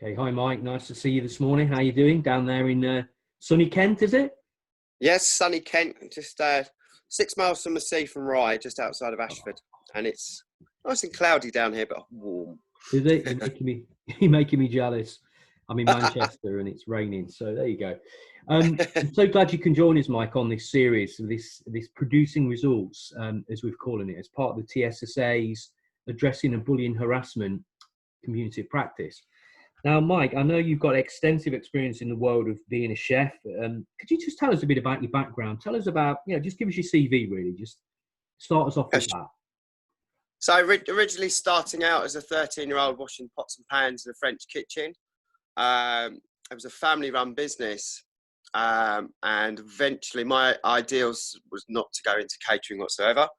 Okay, hi Mike, nice to see you this morning. How you doing down there in sunny Kent, is it? Yes, sunny Kent, just 6 miles from the sea from Rye, just outside of Ashford. And it's nice and cloudy down here, but warm. Is it? You're making me you're making me jealous. I'm in Manchester and it's raining, so there you go. I'm so glad you can join us, Mike, on this series, this producing results, as we've calling it, as part of the TSSA's addressing and bullying harassment community of practice. Now, Mike, I know you've got extensive experience in the world of being a chef. Could you just tell us a bit about your background? Tell us about, just give us your CV, really. Just start us off with that. So originally starting out as a 13-year-old washing pots and pans in a French kitchen. It was a family-run business. And eventually my ideals was not to go into catering whatsoever.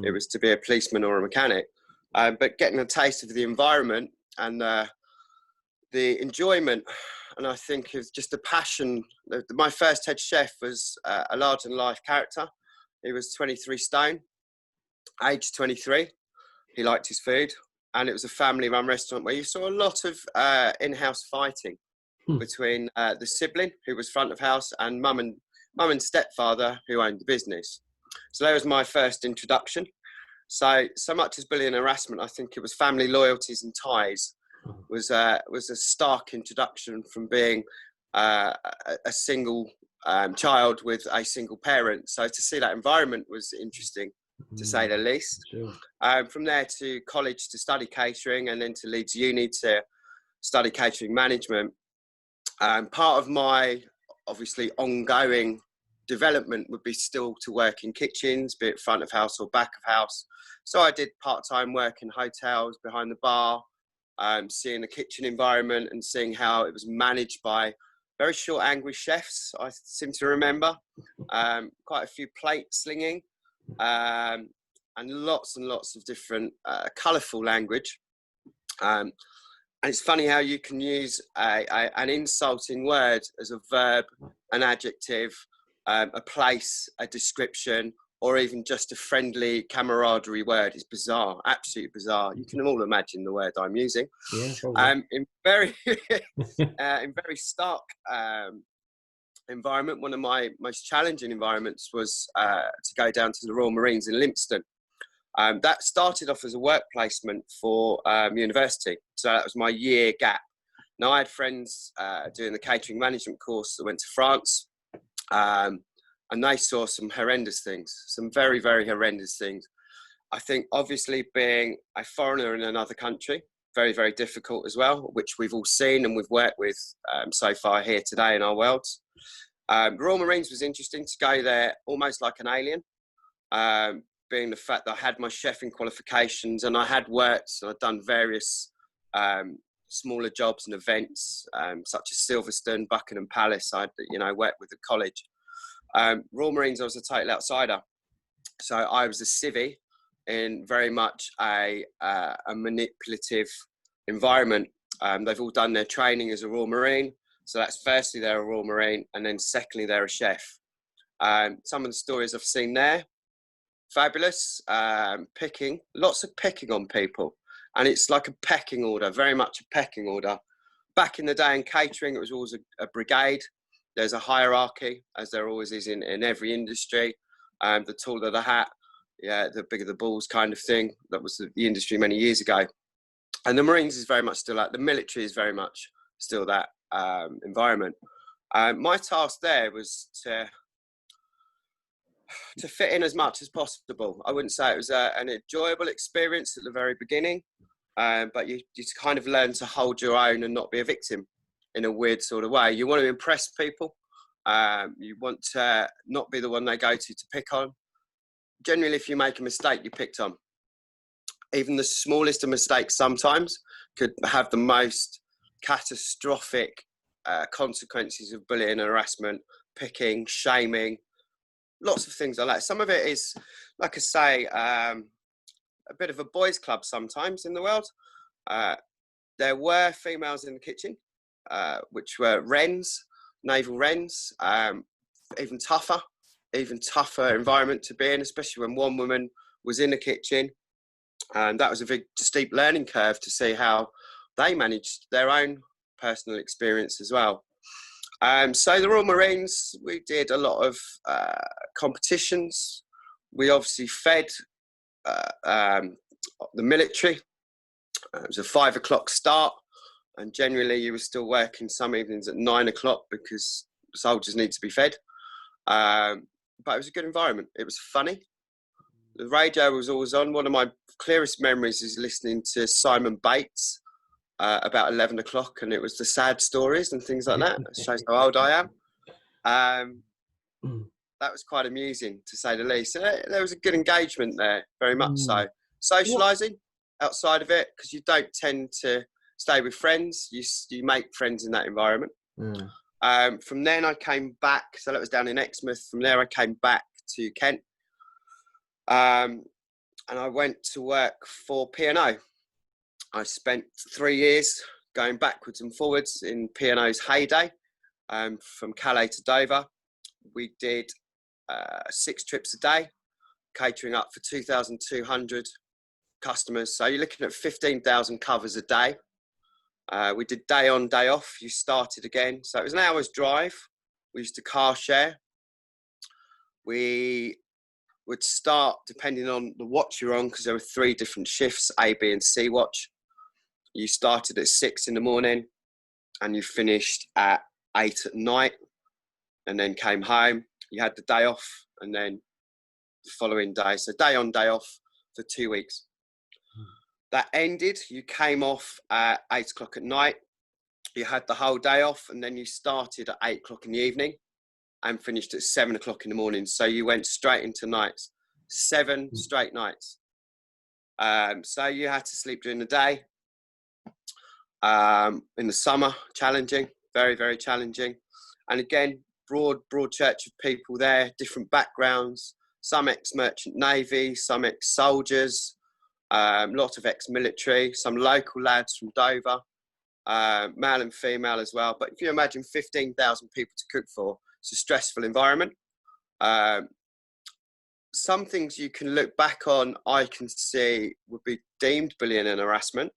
It was to be a policeman or a mechanic. But getting a taste of the environment and the enjoyment, and I think is just the passion. My first head chef was a larger than life character. He was 23 stone, age 23. He liked his food, and it was a family-run restaurant where you saw a lot of in-house fighting between the sibling who was front of house and mum and stepfather who owned the business. So that was my first introduction. So much as bullying and harassment, I think it was family loyalties and ties. Was a stark introduction from being a single child with a single parent. So to see that environment was interesting, to say the least. Sure. From there to college to study catering, and then to Leeds Uni to study catering management. Part of my obviously ongoing development would be still to work in kitchens, be it front of house or back of house. So I did part-time work in hotels behind the bar. Seeing the kitchen environment and seeing how it was managed by very short, angry chefs, I seem to remember. Quite a few plate slinging, and lots of different colourful language. And it's funny how you can use an insulting word as a verb, an adjective, a place, a description, or even just a friendly camaraderie word. Is bizarre, absolutely bizarre. You can all imagine the word I'm using. Yeah, probably. In very stark environment, one of my most challenging environments was to go down to the Royal Marines in Lympstone. That started off as a work placement for university. So that was my year gap. Now I had friends doing the catering management course that went to France. And they saw some horrendous things, some very, very horrendous things. I think obviously being a foreigner in another country, very, very difficult as well, which we've all seen and we've worked with so far here today in our worlds. Royal Marines was interesting to go there almost like an alien, being the fact that I had my chefing qualifications and I had worked and I'd done various smaller jobs and events, such as Silverstone, Buckingham Palace. I'd worked with the college. Royal Marines, I was a total outsider. So I was a civvy in very much a manipulative environment. They've all done their training as a Royal Marine. So that's firstly, they're a Royal Marine, and then secondly, they're a chef. Some of the stories I've seen there, fabulous. Picking, lots of picking on people. And it's like a pecking order, very much a pecking order. Back in the day in catering, it was always a brigade. There's a hierarchy, as there always is in every industry. The taller the hat, the bigger the balls kind of thing. That was the industry many years ago. And the Marines is very much still that. The military is very much still that environment. My task there was to fit in as much as possible. I wouldn't say it was an enjoyable experience at the very beginning, but you kind of learn to hold your own and not be a victim in a weird sort of way. You want to impress people. You want to not be the one they go to pick on. Generally, if you make a mistake, you're picked on. Even the smallest of mistakes sometimes could have the most catastrophic consequences of bullying and harassment, picking, shaming, lots of things like that. Some of it is, like I say, a bit of a boys' club sometimes in the world. There were females in the kitchen, which were wrens, naval wrens, even tougher environment to be in, especially when one woman was in the kitchen. And that was a big, steep learning curve to see how they managed their own personal experience as well. So the Royal Marines, we did a lot of competitions. We obviously fed the military. It was a 5 o'clock start, and generally you were still working some evenings at 9 o'clock because soldiers need to be fed. But it was a good environment. It was funny. The radio was always on. One of my clearest memories is listening to Simon Bates about 11 o'clock, and it was the sad stories and things like that. It shows how old I am. That was quite amusing, to say the least. There was a good engagement there, very much so. Socialising outside of it, because you don't tend to stay with friends. You make friends in that environment. From then I came back, so that was down in Exmouth. From there I came back to Kent, and I went to work for P&O. I spent 3 years going backwards and forwards in P&O's heyday, from Calais to Dover. We did 6 trips a day, catering up for 2,200 customers. So you're looking at 15,000 covers a day. We did day on, day off. You started again. So it was an hour's drive. We used to car share. We would start depending on the watch you're on, because there were 3 different shifts, A, B and C watch. You started at 6 in the morning and you finished at 8 at night, and then came home. You had the day off, and then the following day. So day on, day off for 2 weeks. That ended. You came off at 8 o'clock at night. You had the whole day off, and then you started at 8 o'clock in the evening and finished at 7 o'clock in the morning. So you went straight into nights, 7 straight nights. So you had to sleep during the day. In the summer, challenging, very, very challenging. And again, broad church of people there, different backgrounds, some ex-merchant navy, some ex-soldiers, lots of ex-military, some local lads from Dover, male and female as well. But if you imagine 15,000 people to cook for, it's a stressful environment. Some things you can look back on, I can see would be deemed bullying and harassment.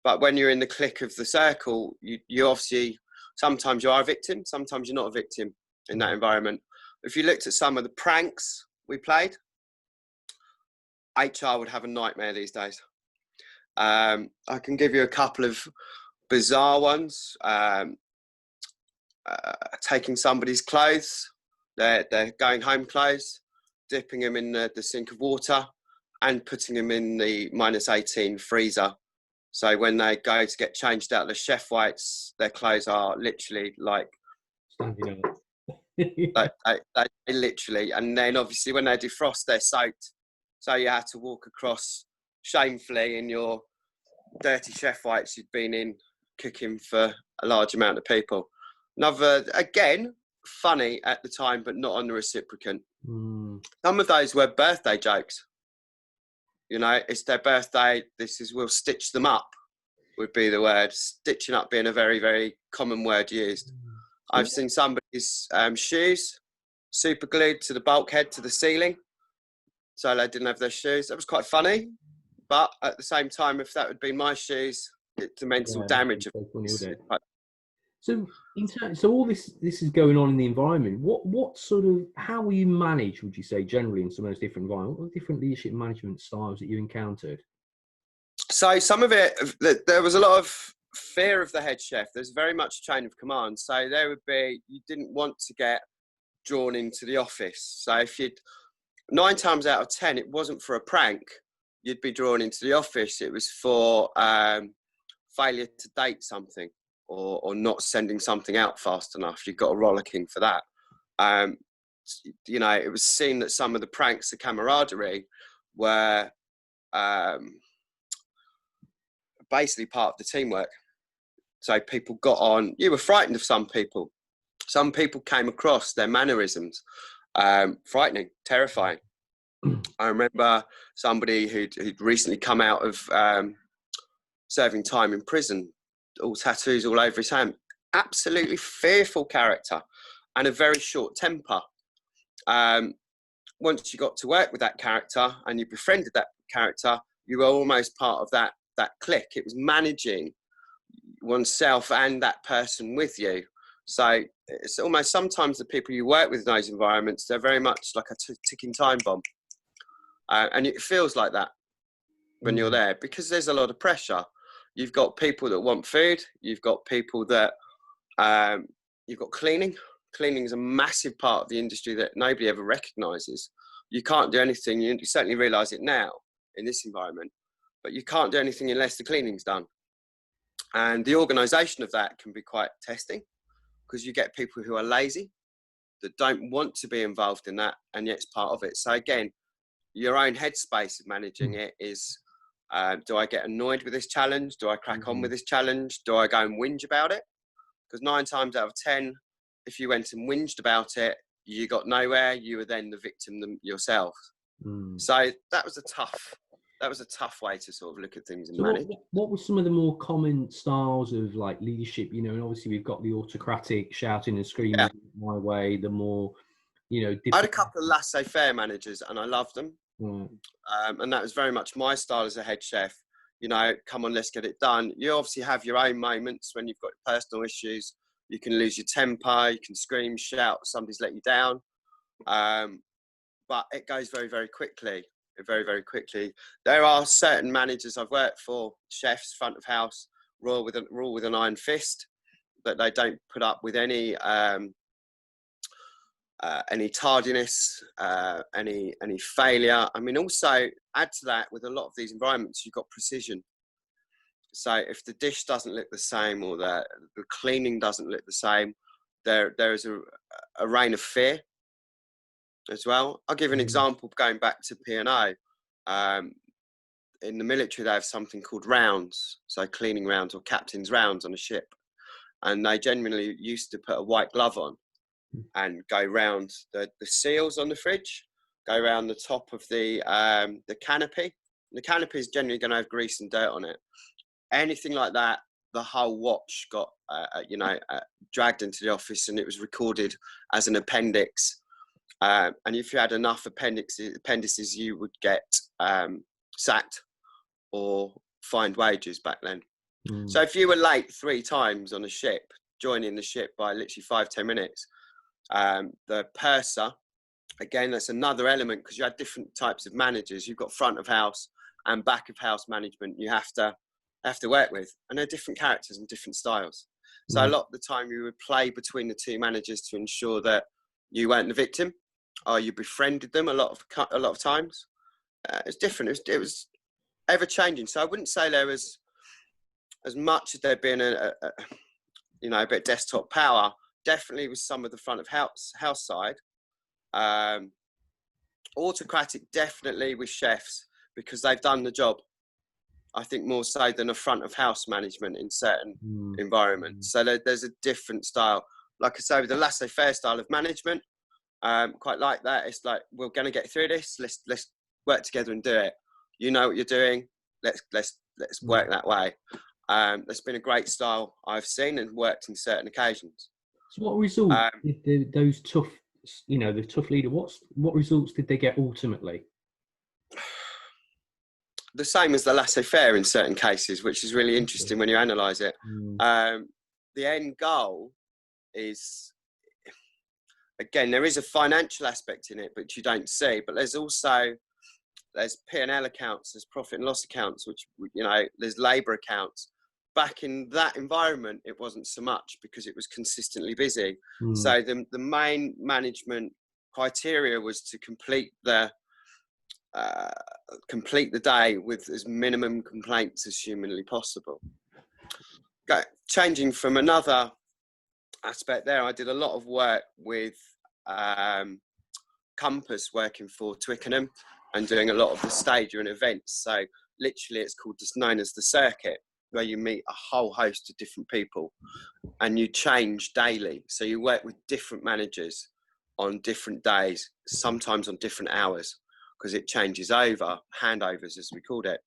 But when you're in the click of the circle, you obviously, sometimes you are a victim, sometimes you're not a victim in that environment. If you looked at some of the pranks we played, HR would have a nightmare these days. I can give you a couple of bizarre ones. Taking somebody's clothes, their going home clothes, dipping them in the sink of water and putting them in the -18 freezer. So when they go to get changed out of the chef whites, their clothes are literally like standing up. they literally, and then obviously when they defrost, they're soaked. So you had to walk across shamefully in your dirty chef whites you'd been in cooking for a large amount of people. Another, again, funny at the time, but not on the reciprocant. Some of those were birthday jokes. You know, it's their birthday. We'll stitch them up, would be the word. Stitching up being a very, very common word used. I've seen somebody's shoes super glued to the bulkhead, to the ceiling. So they didn't have their shoes. That was quite funny. But at the same time, if that had been my shoes, it's the mental damage. So all this is going on in the environment. What sort of, how will you manage, would you say, generally in some of those different environments? What different leadership management styles that you encountered? So some of it, there was a lot of fear of the head chef. There's very much a chain of command. So there would be, you didn't want to get drawn into the office. So if 9 times out of 10, it wasn't for a prank, you'd be drawn into the office. It was for failure to date something. Or not sending something out fast enough. You've got a rollicking for that. You know, it was seen that some of the pranks of camaraderie were basically part of the teamwork. So people got on. You were frightened of some people. Some people came across their mannerisms frightening, terrifying. I remember somebody who'd recently come out of serving time in prison, all tattoos all over his hand, absolutely fearful character and a very short temper. Once you got to work with that character and you befriended that character, you were almost part of that clique. It was managing oneself and that person with you. So it's almost sometimes the people you work with in those environments, they're very much like a ticking time bomb. And it feels like that when you're there, because there's a lot of pressure. You've got people that want food. You've got people that, you've got cleaning. Cleaning is a massive part of the industry that nobody ever recognises. You can't do anything. You certainly realise it now in this environment, but you can't do anything unless the cleaning's done. And the organisation of that can be quite testing, because you get people who are lazy, that don't want to be involved in that, and yet it's part of it. So again, your own headspace of managing it is, do I get annoyed with this challenge? Do I crack on with this challenge? Do I go and whinge about it? Because 9 times out of 10, if you went and whinged about it, you got nowhere. You were then the victim yourself. So that was a tough way to sort of look at things and manage. What were some of the more common styles of like leadership? You know, and obviously we've got the autocratic shouting and screaming my way, the more, you know, I had a couple of laissez-faire managers and I loved them. Right. And that was very much my style as a head chef. You know, come on, let's get it done. You obviously have your own moments when you've got personal issues. You can lose your temper, you can scream, shout, somebody's let you down. But it goes very, very quickly. Very, very quickly. There are certain managers I've worked for, chefs, front of house, rule with an iron fist, that they don't put up with any tardiness, any failure. I mean, also add to that, with a lot of these environments, you've got precision. So if the dish doesn't look the same, or the cleaning doesn't look the same, there is a reign of fear as well. I'll give an example going back to P&O. In the military, they have something called rounds, so cleaning rounds or captain's rounds on a ship. And they genuinely used to put a white glove on and go round the seals on the fridge, go around the top of the canopy. The canopy is generally going to have grease and dirt on it. Anything like that, the whole watch got dragged into the office, and it was recorded as an appendix. And if you had enough appendices, you would get sacked or fined wages back then. So if you were late 3 times on a ship, joining the ship by literally 5-10 minutes, the purser, again, that's another element, because you had different types of managers. You've got front of house and back of house management you have to work with, and they're different characters and different styles. So a lot of the time you would play between the 2 managers to ensure that you weren't the victim, or you befriended them a lot of times. It's different. It was ever changing. So I wouldn't say there was as much as there'd been a bit of desktop power. Definitely with some of the front of house side. Autocratic, definitely with chefs, because they've done the job. I think more so than a front of house management in certain environments. So there's a different style. Like I say, with the laissez-faire style of management, quite like that. It's like, we're going to get through this. Let's work together and do it. You know what you're doing. Let's work that way. That's been a great style I've seen and worked in certain occasions. So what results did those tough, the tough leader, what results did they get ultimately? The same as the laissez-faire in certain cases, which is really interesting when you analyse it. The end goal is, again, there is a financial aspect in it, but you don't see. But there's P&L accounts, there's profit and loss accounts, which, there's labour accounts. Back in that environment, it wasn't so much, because it was consistently busy. So the main management criteria was to complete the day with as minimum complaints as humanly possible. Changing from another aspect there, I did a lot of work with Compass, working for Twickenham, and doing a lot of the stager and events. So literally it's known as the circuit, where you meet a whole host of different people and you change daily. So you work with different managers on different days, sometimes on different hours, because it changes over, handovers as we called it.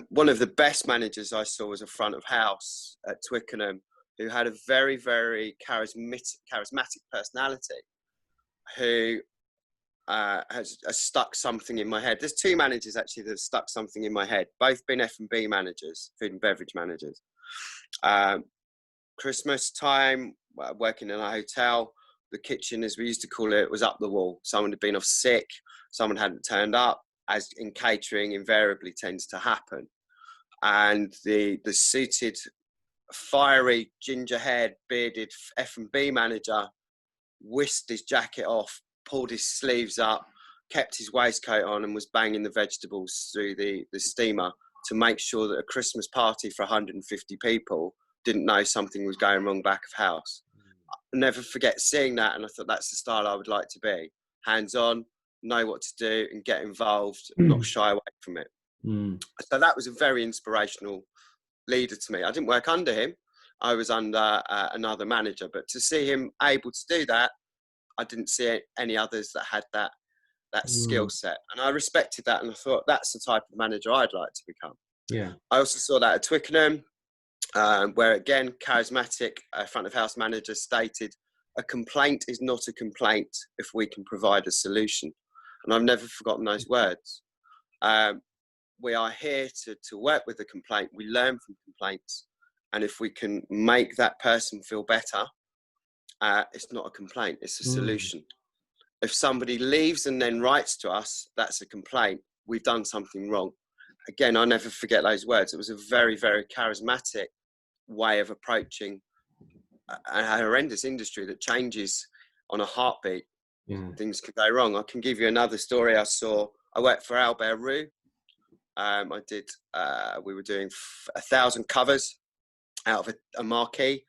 One of the best managers I saw was a front of house at Twickenham, who had a very, very charismatic personality, who has stuck something in my head. There's two managers actually that have stuck something in my head, both been F&B managers, food and beverage managers. Christmas time, working in a hotel, the kitchen, as we used to call it, was up the wall. Someone had been off sick, someone hadn't turned up, as in catering invariably tends to happen. And the suited, fiery, ginger-haired, bearded F&B manager whisked his jacket off, pulled his sleeves up, kept his waistcoat on, and was banging the vegetables through the steamer to make sure that a Christmas party for 150 people didn't know something was going wrong back of house. I'll never forget seeing that, and I thought that's the style I would like to be. Hands-on, know what to do, and get involved, not shy away from it. So that was a very inspirational leader to me. I didn't work under him. I was under another manager, but to see him able to do that, I didn't see any others that had that skill set. And I respected that, and I thought that's the type of manager I'd like to become. Yeah. I also saw that at Twickenham, where again, charismatic front of house manager stated, "A complaint is not a complaint if we can provide a solution." And I've never forgotten those words. We are here to work with a complaint. We learn from complaints. And if we can make that person feel better, it's not a complaint, it's a solution. If somebody leaves and then writes to us, that's a complaint. We've done something wrong. Again, I'll never forget those words. It was a very, very charismatic way of approaching a horrendous industry that changes on a heartbeat. Things could go wrong. I can give you another story I saw. I worked for Albert Roux. We were doing 1,000 covers out of a marquee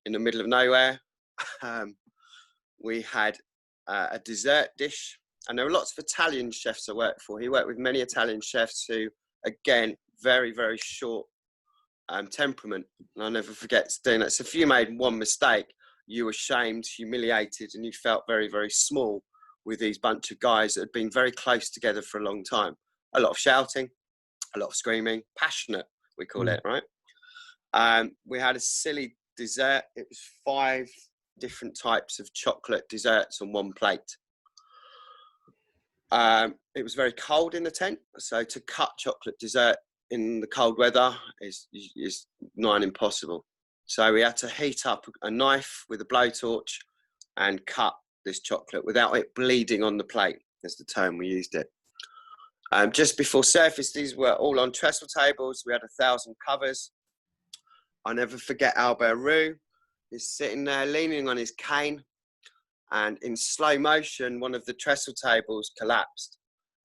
in the middle of nowhere. We had a dessert dish, and there were lots of Italian chefs I worked for. He worked with many Italian chefs who, again, very, very short temperament. And I'll never forget doing that. So if you made one mistake, you were shamed, humiliated, and you felt very, very small with these bunch of guys that had been very close together for a long time. A lot of shouting, a lot of screaming, passionate, we call it, right? We had a silly dessert. It was 5 different types of chocolate desserts on one plate. It was very cold in the tent, so to cut chocolate dessert in the cold weather is nigh impossible. So we had to heat up a knife with a blowtorch and cut this chocolate without it bleeding on the plate, is the term we used it. Just before service, these were all on trestle tables. We had 1,000 covers. I'll never forget Albert Roux. He's sitting there leaning on his cane, and in slow motion, one of the trestle tables collapsed,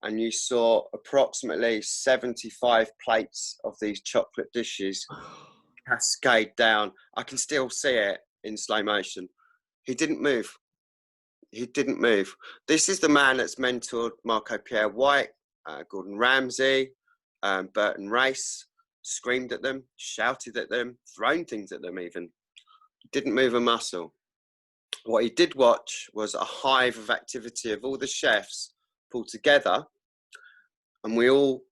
and you saw approximately 75 plates of these chocolate dishes cascade down. I can still see it in slow motion. He didn't move. He didn't move. This is the man that's mentored Marco Pierre White, Gordon Ramsay, Burton Race, screamed at them, shouted at them, thrown things at them even. He didn't move a muscle. What he did watch was a hive of activity of all the chefs pulled together, and we all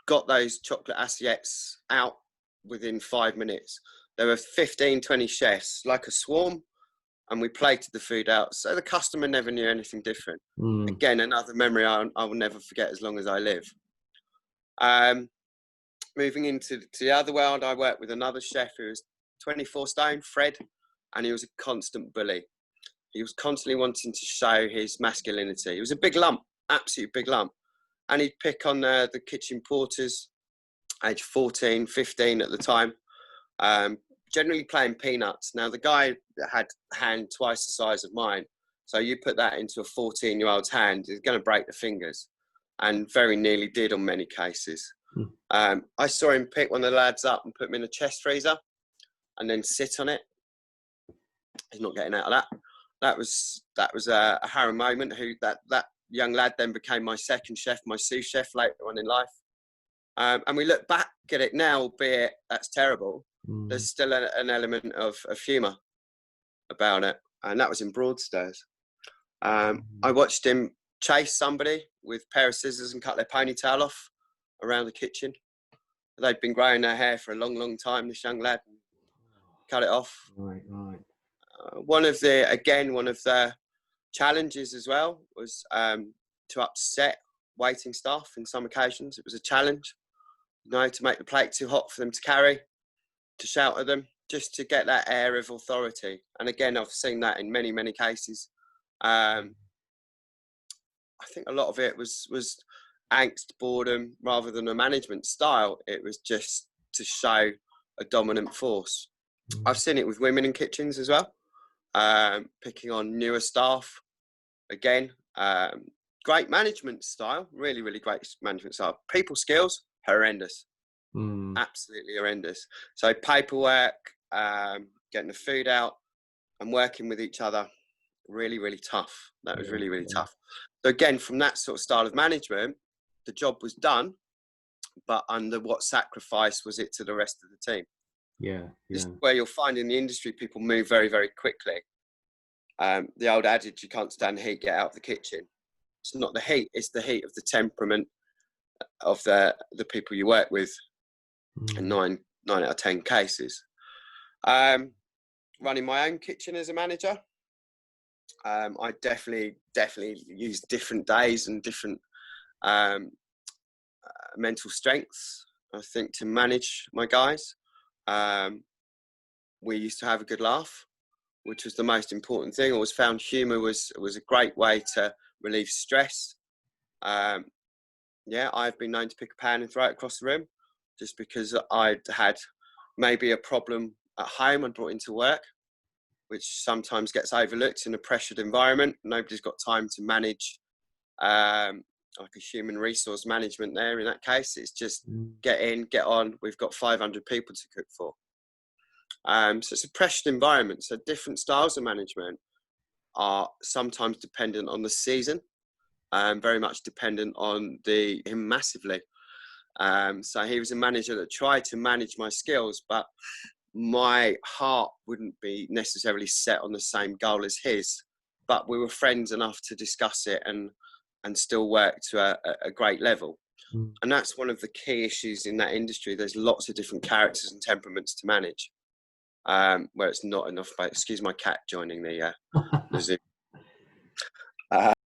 got those chocolate assiettes out within 5 minutes. There were 15, 20 chefs, like a swarm, and we plated the food out. So the customer never knew anything different. Again, another memory I will never forget as long as I live. Moving into the other world, I worked with another chef who was 24 stone, Fred, and he was a constant bully. He was constantly wanting to show his masculinity. He was a big lump, absolute big lump. And he'd pick on the kitchen porters, age 14, 15 at the time, generally playing peanuts. Now, the guy that had a hand twice the size of mine, so you put that into a 14-year-old's hand, he's going to break the fingers, and very nearly did on many cases. I saw him pick one of the lads up and put him in a chest freezer and then sit on it. He's not getting out of that. That was a harrowing moment. That young lad then became my second chef, my sous chef later on in life. And we look back at it now, albeit that's terrible. There's still an element of humour about it. And that was in Broadstairs. I watched him chase somebody with a pair of scissors and cut their ponytail off around the kitchen. They'd been growing their hair for a long, long time, this young lad, cut it off. Right. One of the Challenges as well was to upset waiting staff. In some occasions it was a challenge, you know, to make the plate too hot for them to carry, to shout at them, just to get that air of authority. And again, I've seen that in many, many cases. I think a lot of it was angst, boredom, rather than a management style. It was just to show a dominant force. I've seen it with women in kitchens as well, picking on newer staff. Again, great management style, really, really great management style. People skills, horrendous. Absolutely horrendous. So paperwork, getting the food out and working with each other, really, really tough. That was really, really tough. So again, from that sort of style of management, the job was done, but under what sacrifice was it to the rest of the team? This is where you'll find in the industry, people move very, very quickly. The old adage, you can't stand the heat, get out of the kitchen. It's not the heat, it's the heat of the temperament of the people you work with. In 9 out of 10 cases. Running my own kitchen as a manager, I definitely use different days and different mental strengths, I think, to manage my guys. We used to have a good laugh, which was the most important thing. I always found humour was a great way to relieve stress. I've been known to pick a pan and throw it across the room, just because I'd had maybe a problem at home and brought into work, which sometimes gets overlooked in a pressured environment. Nobody's got time to manage like a human resource management there. In that case, it's just get in, get on. We've got 500 people to cook for. So it's a pressured environment. So different styles of management are sometimes dependent on the season, very much dependent on him massively. So he was a manager that tried to manage my skills, but my heart wouldn't be necessarily set on the same goal as his. But we were friends enough to discuss it and still work to a great level. And that's one of the key issues in that industry. There's lots of different characters and temperaments to manage, where it's not enough. Excuse my cat joining the Zoom